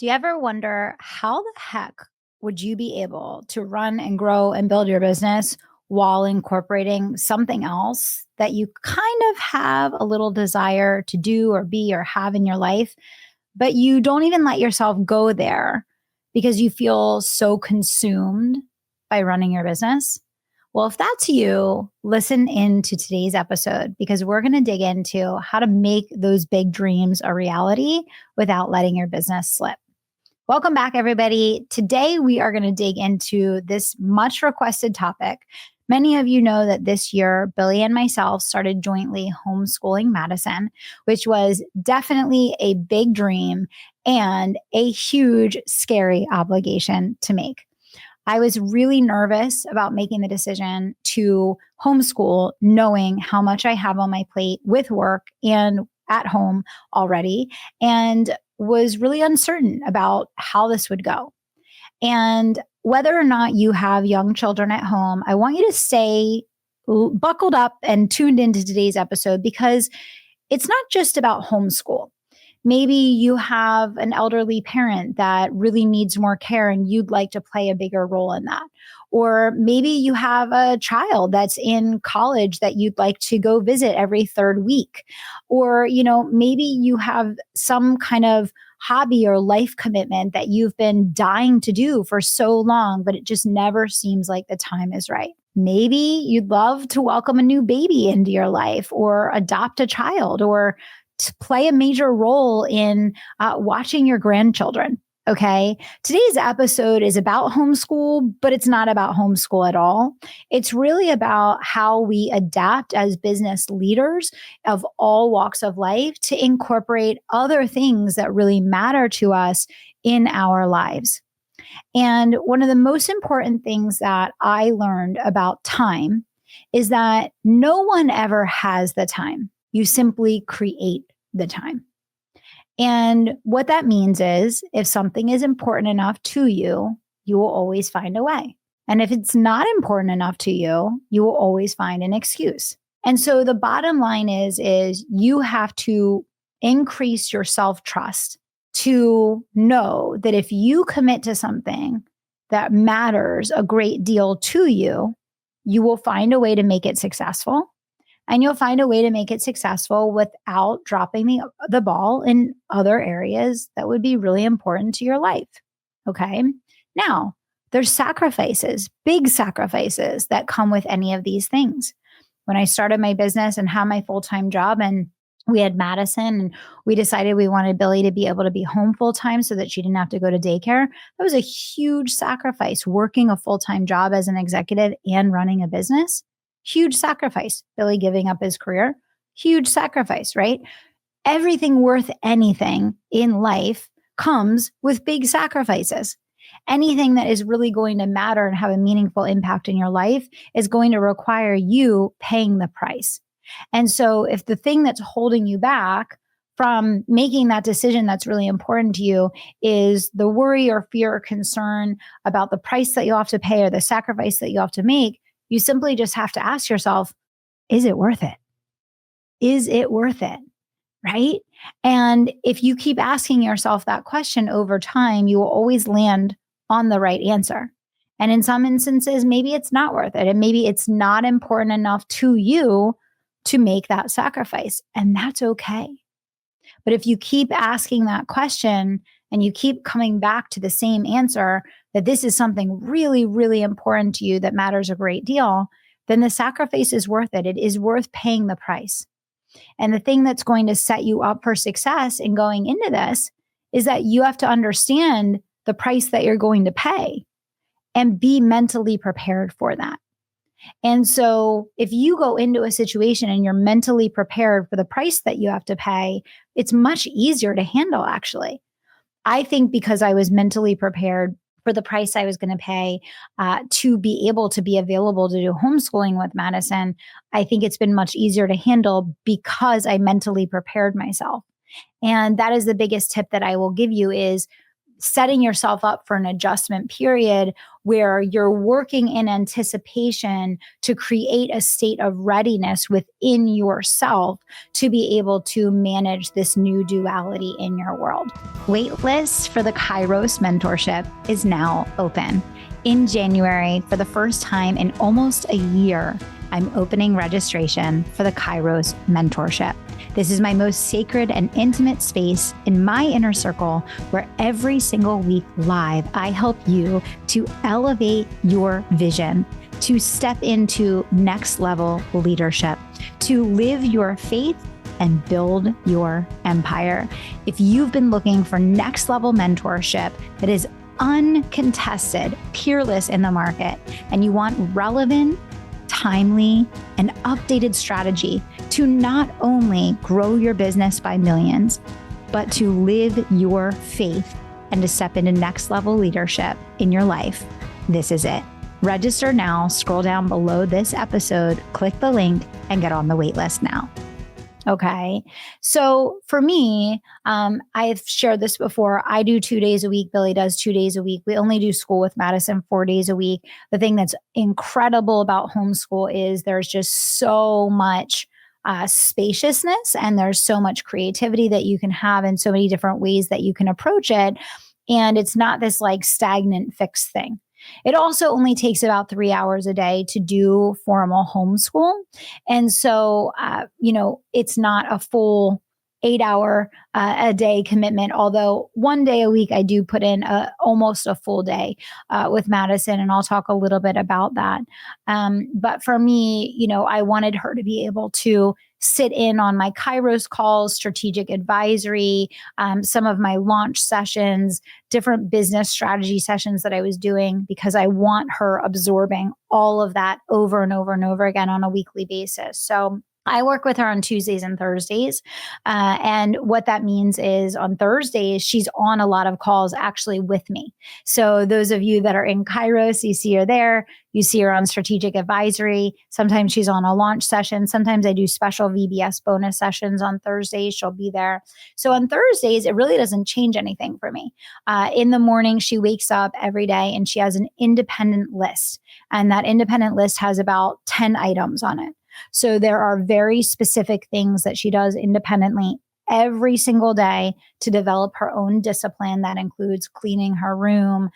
Do you ever wonder how the heck would you be able to run and grow and build your business while incorporating something else that you kind of have a little desire to do or be or have in your life, but you don't even let yourself go there because you feel so consumed by running your business? Well, if that's you, listen in to today's episode because we're going to dig into how to make those big dreams a reality without letting your business slip. Welcome back, everybody. Today, we are going to dig into this much requested topic. Many of you know that this year, Billy and myself started jointly homeschooling Madison, which was definitely a big dream and a huge, scary obligation to make. I was really nervous about making the decision to homeschool, knowing how much I have on my plate with work and at home already, and was really uncertain about how this would go. And whether or not you have young children at home, I want you to stay buckled up and tuned into today's episode because it's not just about homeschool. Maybe you have an elderly parent that really needs more care and you'd like to play a bigger role in that. Or maybe you have a child that's in college that you'd like to go visit every third week. Or, maybe you have some kind of hobby or life commitment that you've been dying to do for so long, but it just never seems like the time is right. Maybe you'd love to welcome a new baby into your life or adopt a child or to play a major role in watching your grandchildren. Okay. Today's episode is about homeschool, but it's not about homeschool at all. It's really about how we adapt as business leaders of all walks of life to incorporate other things that really matter to us in our lives. And one of the most important things that I learned about time is that no one ever has the time. You simply create the time. And what that means is if something is important enough to you, you will always find a way. And if it's not important enough to you, you will always find an excuse. And so the bottom line is you have to increase your self-trust to know that if you commit to something that matters a great deal to you, you will find a way to make it successful. And you'll find a way to make it successful without dropping the ball in other areas that would be really important to your life. Okay. Now, there's sacrifices, big sacrifices that come with any of these things. When I started my business and had my full-time job and we had Madison and we decided we wanted Billy to be able to be home full time so that she didn't have to go to daycare. That was a huge sacrifice, working a full-time job as an executive and running a business. Huge sacrifice. Billy giving up his career, huge sacrifice, right? Everything worth anything in life comes with big sacrifices. Anything that is really going to matter and have a meaningful impact in your life is going to require you paying the price. And so if the thing that's holding you back from making that decision that's really important to you is the worry or fear or concern about the price that you have to pay or the sacrifice that you have to make, you simply just have to ask yourself, is it worth it? Is it worth it? Right? And if you keep asking yourself that question over time, you will always land on the right answer. And in some instances, maybe it's not worth it. And maybe it's not important enough to you to make that sacrifice. And that's okay. But if you keep asking that question and you keep coming back to the same answer, that this is something really, really important to you that matters a great deal, then the sacrifice is worth it. It is worth paying the price. And the thing that's going to set you up for success in going into this is that you have to understand the price that you're going to pay and be mentally prepared for that. And so if you go into a situation and you're mentally prepared for the price that you have to pay, it's much easier to handle, actually. I think because I was mentally prepared for the price I was going to pay to be able to be available to do homeschooling with Madison, I think it's been much easier to handle because I mentally prepared myself. And that is the biggest tip that I will give you is setting yourself up for an adjustment period where you're working in anticipation to create a state of readiness within yourself to be able to manage this new duality in your world. Waitlist for the Kairos mentorship is now open. In January, for the first time in almost a year, I'm opening registration for the Kairos mentorship. This is my most sacred and intimate space in my inner circle where every single week live, I help you to elevate your vision, to step into next level leadership, to live your faith and build your empire. If you've been looking for next level mentorship that is uncontested, peerless in the market, and you want relevant, timely, and updated strategy to not only grow your business by millions, but to live your faith and to step into next level leadership in your life, this is it. Register now, scroll down below this episode, click the link, and get on the wait list now. Okay. So for me, I've shared this before. I do 2 days a week. Billy does 2 days a week. We only do school with Madison 4 days a week. The thing that's incredible about homeschool is there's just so much spaciousness and there's so much creativity that you can have and so many different ways that you can approach it. And it's not this like stagnant fixed thing. It also only takes about 3 hours a day to do formal homeschool. And so, it's not a full 8 hour a day commitment, although 1 day a week I do put in almost a full day with Madison, and I'll talk a little bit about that. But for me, I wanted her to be able to sit in on my Kairos calls, strategic advisory, some of my launch sessions, different business strategy sessions that I was doing, because I want her absorbing all of that over and over and over again on a weekly basis. So I work with her on Tuesdays and Thursdays. And what that means is on Thursdays, she's on a lot of calls actually with me. So those of you that are in Kairos, you see her there. You see her on strategic advisory. Sometimes she's on a launch session. Sometimes I do special VBS bonus sessions on Thursdays. She'll be there. So on Thursdays, it really doesn't change anything for me. In the morning, she wakes up every day and she has an independent list. And that independent list has about 10 items on it. So there are very specific things that she does independently every single day to develop her own discipline. That includes cleaning her room,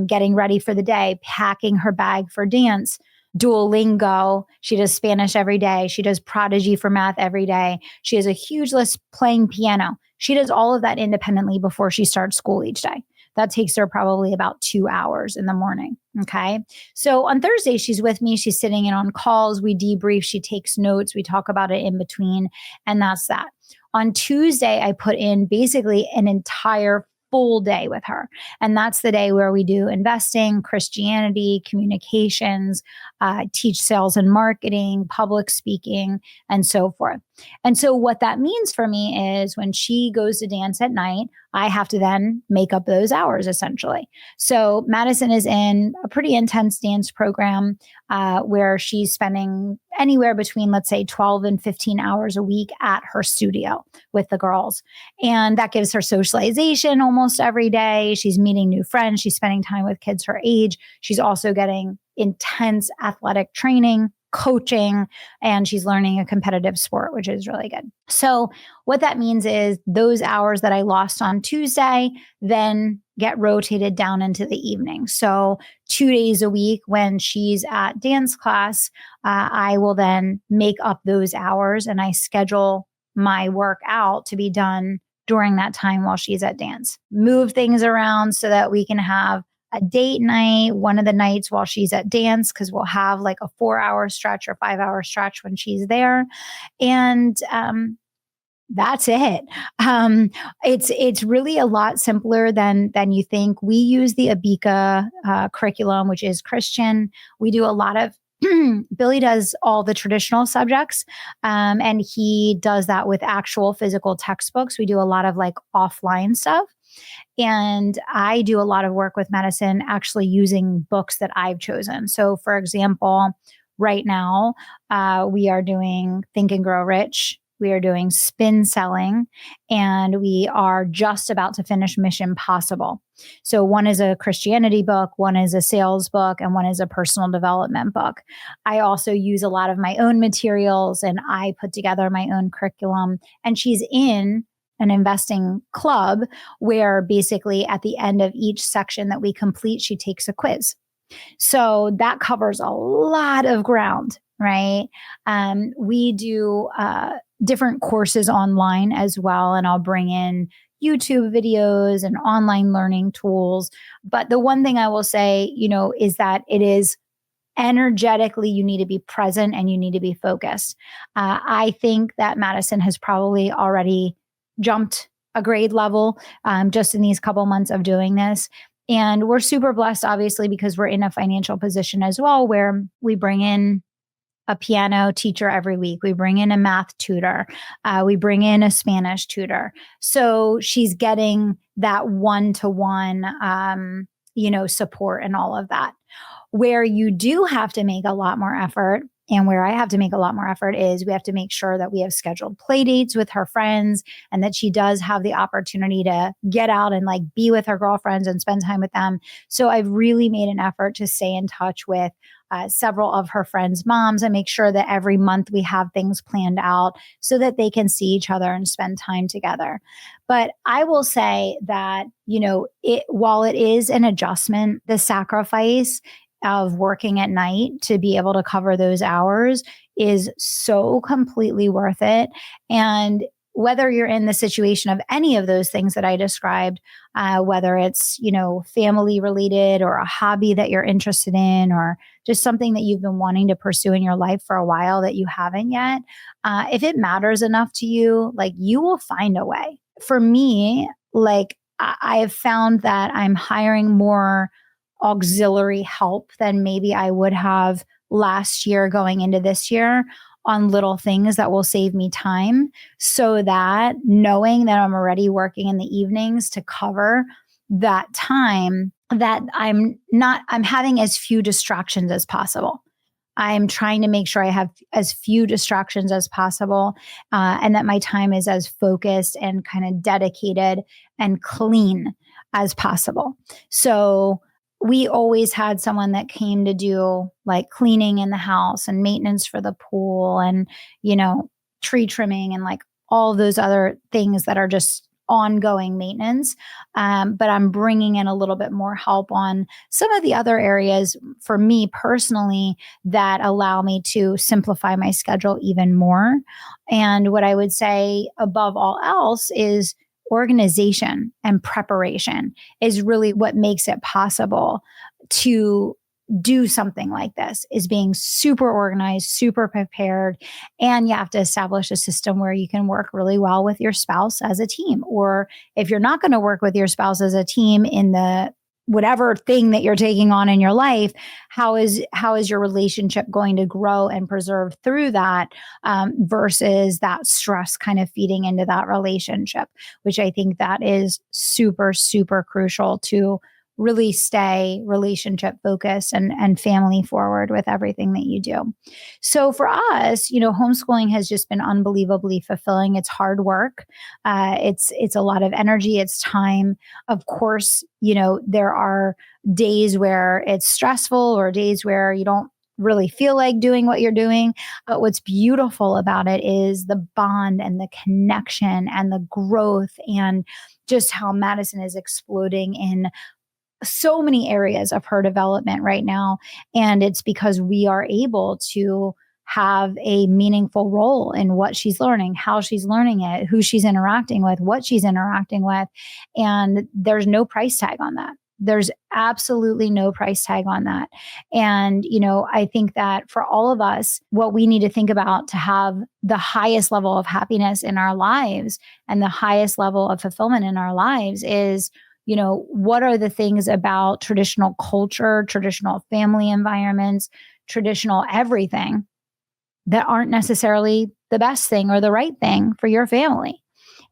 getting ready for the day, packing her bag for dance, Duolingo. She does Spanish every day. She does Prodigy for math every day. She has a huge list playing piano. She does all of that independently before she starts school each day. That takes her probably about 2 hours in the morning. Okay. So on Thursday, she's with me. She's sitting in on calls. We debrief. She takes notes. We talk about it in between. And that's that. On Tuesday, I put in basically an entire full day with her. And that's the day where we do investing, Christianity, communications, teach sales and marketing, public speaking, and so forth. And so what that means for me is when she goes to dance at night, I have to then make up those hours essentially. So Madison is in a pretty intense dance program where she's spending anywhere between, let's say, 12 and 15 hours a week at her studio with the girls. And that gives her socialization almost every day. She's meeting new friends. She's spending time with kids her age. She's also getting intense athletic training, coaching, and she's learning a competitive sport, which is really good. So what that means is those hours that I lost on Tuesday then get rotated down into the evening. So 2 days a week when she's at dance class, I will then make up those hours and I schedule my work out to be done during that time while she's at dance. Move things around so that we can have a date night one of the nights while she's at dance, because we'll have like a 4-hour stretch or 5-hour stretch when she's there. And that's it. It's really a lot simpler than you think. We use the Abika curriculum, which is Christian. We do a lot of Billy does all the traditional subjects, and he does that with actual physical textbooks. We do a lot of like offline stuff. And I do a lot of work with Madison actually using books that I've chosen. So for example, right now, we are doing Think and Grow Rich we are doing spin selling, and we are just about to finish Mission Possible. So one is a Christianity book, one is a sales book, and one is a personal development book. I also use a lot of my own materials, and I put together my own curriculum. And she's in an investing club where basically at the end of each section that we complete, she takes a quiz. So that covers a lot of ground, right? We do different courses online as well, and I'll bring in YouTube videos and online learning tools. But the one thing I will say, is that it is energetically, you need to be present and you need to be focused. I think that Madison has probably already jumped a grade level just in these couple months of doing this. And we're super blessed, obviously, because we're in a financial position as well, where we bring in a piano teacher every week. We bring in a math tutor. We bring in a Spanish tutor. So she's getting that one-to-one, support and all of that. Where you do have to make a lot more effort, and where I have to make a lot more effort, is we have to make sure that we have scheduled play dates with her friends and that she does have the opportunity to get out and be with her girlfriends and spend time with them. So I've really made an effort to stay in touch with several of her friends' moms and make sure that every month we have things planned out so that they can see each other and spend time together. But I will say that, while it is an adjustment, the sacrifice of working at night to be able to cover those hours is so completely worth it. And whether you're in the situation of any of those things that I described, whether it's, family related or a hobby that you're interested in, or just something that you've been wanting to pursue in your life for a while that you haven't yet, if it matters enough to you, you will find a way. For me, I have found that I'm hiring more auxiliary help than maybe I would have last year going into this year on little things that will save me time, so that knowing that I'm already working in the evenings to cover that time, that I'm having as few distractions as possible. I'm trying to make sure I have as few distractions as possible, and that my time is as focused and kind of dedicated and clean as possible. So we always had someone that came to do cleaning in the house and maintenance for the pool and, tree trimming and all those other things that are just ongoing maintenance. But I'm bringing in a little bit more help on some of the other areas for me personally that allow me to simplify my schedule even more. And what I would say above all else is organization and preparation is really what makes it possible to do something like this, is being super organized, super prepared. And you have to establish a system where you can work really well with your spouse as a team. Or if you're not going to work with your spouse as a team in the whatever thing that you're taking on in your life, how is your relationship going to grow and preserve through that, versus that stress kind of feeding into that relationship, which I think that is super, super crucial to really stay relationship focused and family forward with everything that you do. So for us, homeschooling has just been unbelievably fulfilling. It's hard work. It's a lot of energy. It's time. Of course, there are days where it's stressful or days where you don't really feel like doing what you're doing. But what's beautiful about it is the bond and the connection and the growth, and just how Madison is exploding in so many areas of her development right now. And it's because we are able to have a meaningful role in what she's learning, how she's learning it, who she's interacting with, what she's interacting with. And there's no price tag on that. There's absolutely no price tag on that. And, I think that for all of us, what we need to think about to have the highest level of happiness in our lives and the highest level of fulfillment in our lives is, what are the things about traditional culture, traditional family environments, traditional everything that aren't necessarily the best thing or the right thing for your family?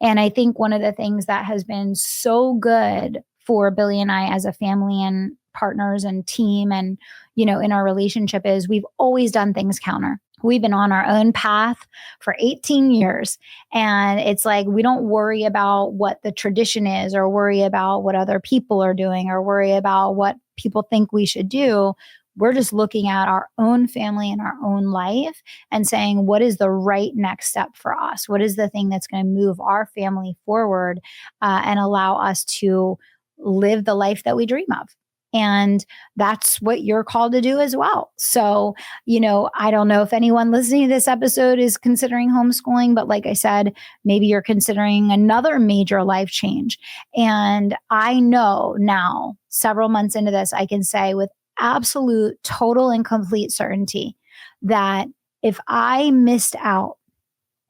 And I think one of the things that has been so good for Billy and I as a family and partners and team and, in our relationship is we've always done things counter. We've been on our own path for 18 years. And it's like we don't worry about what the tradition is, or worry about what other people are doing, or worry about what people think we should do. We're just looking at our own family and our own life and saying, what is the right next step for us? What is the thing that's going to move our family forward and allow us to live the life that we dream of? And that's what you're called to do as well. So, I don't know if anyone listening to this episode is considering homeschooling, but like I said, maybe you're considering another major life change. And I know now, several months into this, I can say with absolute, total, and complete certainty that if I had missed out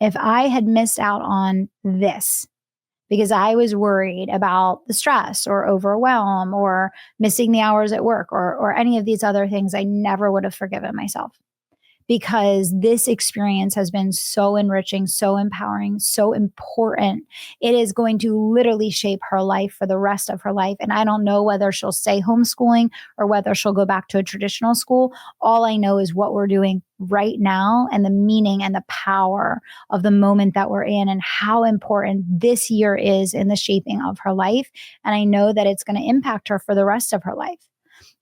on this, because I was worried about the stress or overwhelm or missing the hours at work or any of these other things, I never would have forgiven myself, because this experience has been so enriching, so empowering, so important. It is going to literally shape her life for the rest of her life. And I don't know whether she'll stay homeschooling or whether she'll go back to a traditional school. All I know is what we're doing right now and the meaning and the power of the moment that we're in and how important this year is in the shaping of her life. And I know that it's going to impact her for the rest of her life.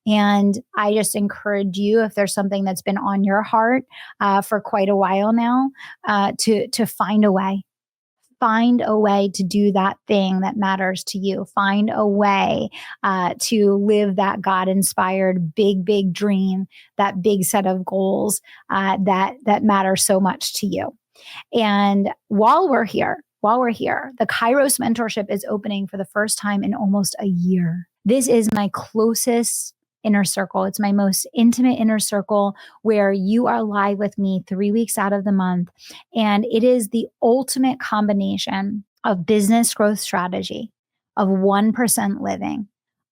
And I just encourage you, if there's something that's been on your heart for quite a while now, to find a way. Find a way to do that thing that matters to you. Find a way to live that God-inspired big dream, that big set of goals that matter so much to you. And while we're here, the Kairos mentorship is opening for the first time in almost a year. This is my closest inner circle. It's my most intimate inner circle where you are live with me 3 weeks out of the month. And it is the ultimate combination of business growth strategy, of 1% living,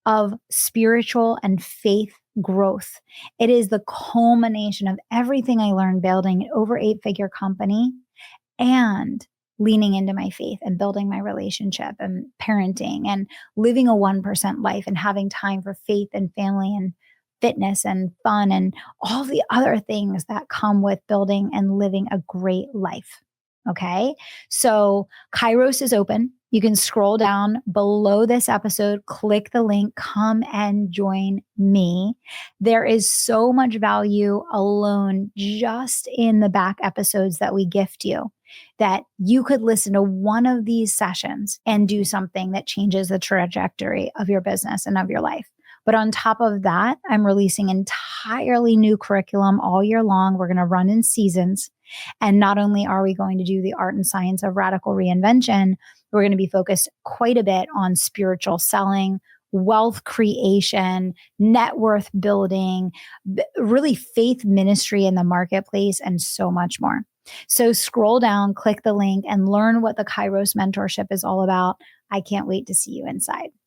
of spiritual and faith growth. It is the culmination of everything I learned building an over 8-figure company and leaning into my faith and building my relationship and parenting and living a 1% life and having time for faith and family and fitness and fun and all the other things that come with building and living a great life. Okay. So Kairos is open. You can scroll down below this episode, click the link, come and join me. There is so much value alone just in the back episodes that we gift you, that you could listen to one of these sessions and do something that changes the trajectory of your business and of your life. But on top of that, I'm releasing entirely new curriculum all year long. We're going to run in seasons. And not only are we going to do the art and science of radical reinvention, we're going to be focused quite a bit on spiritual selling, wealth creation, net worth building, really faith ministry in the marketplace, and so much more. So scroll down, click the link, and learn what the Kairos mentorship is all about. I can't wait to see you inside.